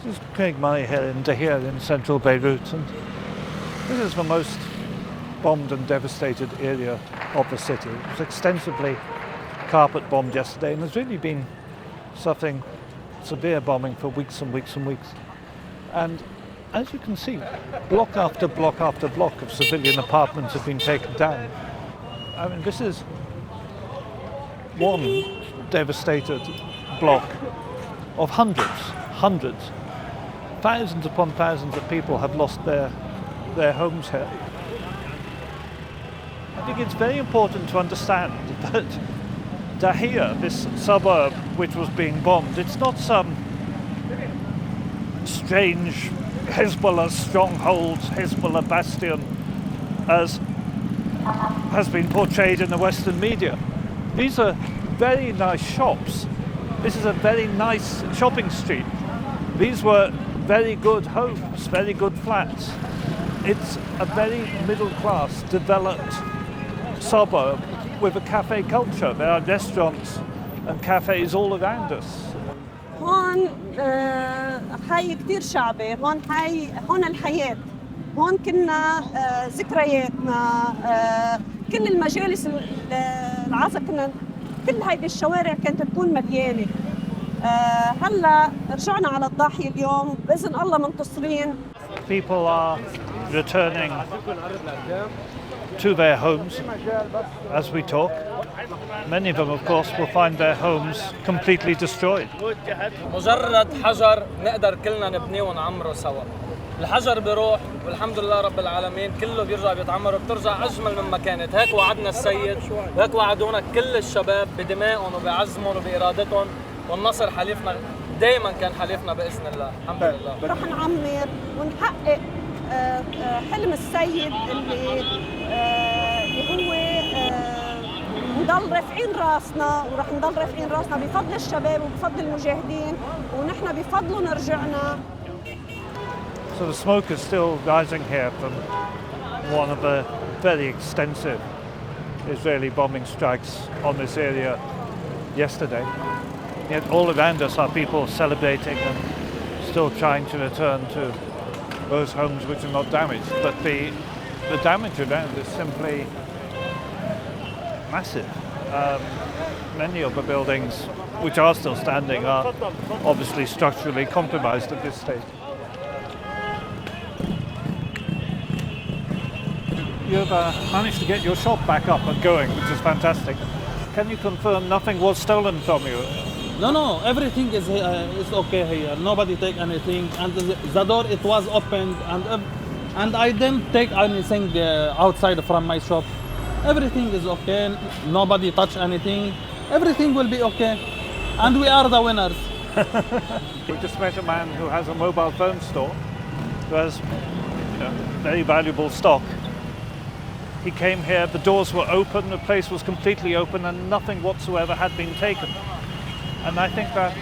This is Craig Murray here in Dahir in central Beirut, and this is the most bombed and devastated area of the city. It was extensively carpet bombed yesterday and has really been suffering severe bombing for weeks and weeks and weeks. And as you can see, block after block after block of civilian apartments have been taken down. I mean, this is one devastated block of hundreds. Thousands upon thousands of people have lost their homes here. I think it's very important to understand that Dahir, this suburb which was being bombed, it's not some strange Hezbollah stronghold, Hezbollah bastion, as has been portrayed in the Western media. These are very nice shops. This is a very nice shopping street. These were very good homes, very good flats. It's a very middle-class, developed suburb with a cafe culture. There are restaurants and cafes all around us. هون حي كتير شعبي، هون الحياة، هون كنا ذكرياتنا، كل المجالس العزا كنا، كل هيدي الشوارع كانت تكون مليانة. هلا رجعنا على الضاحية اليوم، بإذن الله منتصرين. People are returning to their homes as we talk. Many of them, of course, will find their homes completely destroyed. مجرد حجر نقدر كلنا نبنيه ونعمره سوا. الحجر بيروح والحمد لله رب العالمين كله بيرجع بيتعمر وبترجع أجمل مما كانت. هيك وعدنا السيد وهيك وعدونا كل الشباب بدمائهم وبعزمهم وبإرادتهم، والنصر حليفنا دائما كان حليفنا بإذن الله. الحمد لله. رح نعمر ونحقق حلم السيد اللي هو نضل رافعين راسنا، ورح نضل رافعين راسنا بفضل الشباب وبفضل المجاهدين، ونحن بفضلهم رجعنا. So the smoke is still rising here from one of the very extensive Israeli bombing strikes on this area yesterday. Yet all around us are people celebrating and still trying to return to those homes which are not damaged. But the damage around is simply massive. Many of the buildings which are still standing are obviously structurally compromised at this stage. You've managed to get your shop back up and going, which is fantastic. Can you confirm nothing was stolen from you? No, everything is okay here. Nobody take anything, and the door it was opened, and I didn't take anything outside from my shop. Everything is okay. Nobody touch anything. Everything will be okay, and we are the winners. We just met a man who has a mobile phone store, who has very valuable stock. He came here, the doors were open, the place was completely open, and nothing whatsoever had been taken. And I think that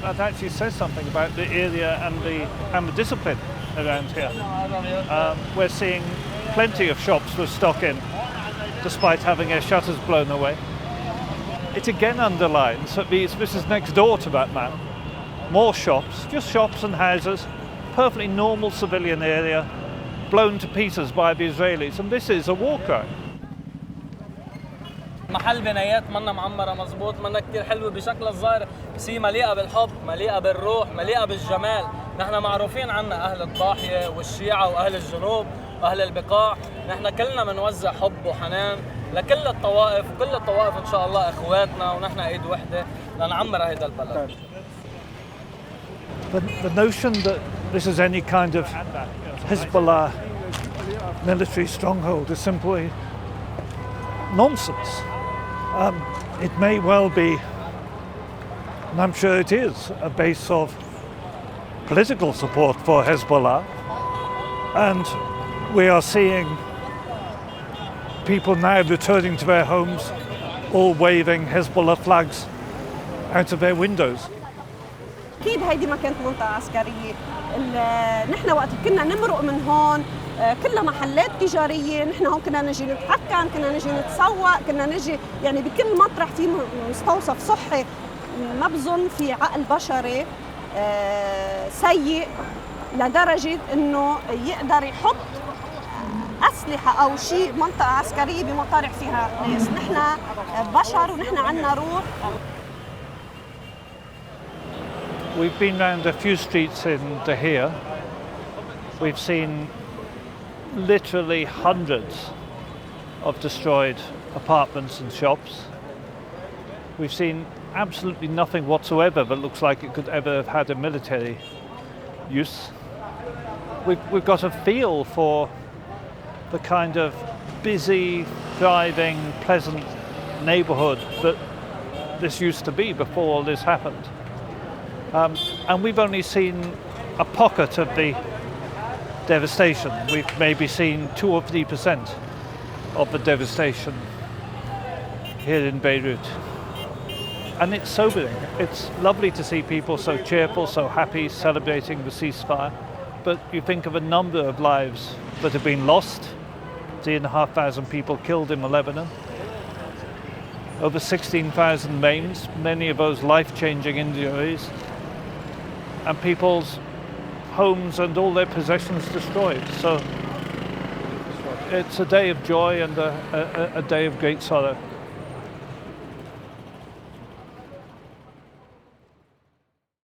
that actually says something about the area and the discipline around here. We're seeing plenty of shops with stock in, despite having their shutters blown away. It again underlines that this is next door to that man. More shops, just shops and houses, perfectly normal civilian area, blown to pieces by the Israelis, and this is a war crime. محل بنايات منا معمرة مزبوط، منا كتير حلوة بشكل الظاهر، بس هي مليئة بالحب، مليئة بالروح، مليئة بالجمال. نحن معروفين عنا أهل الضاحية والشيعة وأهل الجنوب وأهل البقاع. نحن كلنا منوزع حب وحنان لكل الطوائف، وكل الطوائف إن شاء الله إخواتنا، ونحن إيد وحدة لنعمر هيدا البلد. The notion that this is any kind of Hezbollah military stronghold is simply nonsense. It may well be, and I'm sure it is, a base of political support for Hezbollah, and we are seeing people now returning to their homes, all waving Hezbollah flags out of their windows. أكيد هيدي ما كانت منطقة عسكرية. نحن وقت كنا نمرق من هون كلها محلات تجارية، نحن هون كنا نجي نتحكم، كنا نجي نتسوق، كنا نجي يعني بكل مطرح في مستوصف صحي. ما بظن في عقل بشري سيء لدرجة إنه يقدر يحط أسلحة أو شيء منطقة عسكرية بمطارح فيها ناس. نحن بشر ونحن عنا روح. We've been round a few streets in Dahir. We've seen literally hundreds of destroyed apartments and shops. We've seen absolutely nothing whatsoever that looks like it could ever have had a military use. We've got a feel for the kind of busy, thriving, pleasant neighbourhood that this used to be before all this happened. And we've only seen a pocket of the devastation. We've maybe seen 2 or 3% of the devastation here in Beirut. And it's sobering. It's lovely to see people so cheerful, so happy, celebrating the ceasefire. But you think of a number of lives that have been lost, 3,500 people killed in Lebanon, over 16,000 maimed, many of those life-changing injuries, and people's homes and all their possessions destroyed. So it's a day of joy and a day of great sorrow.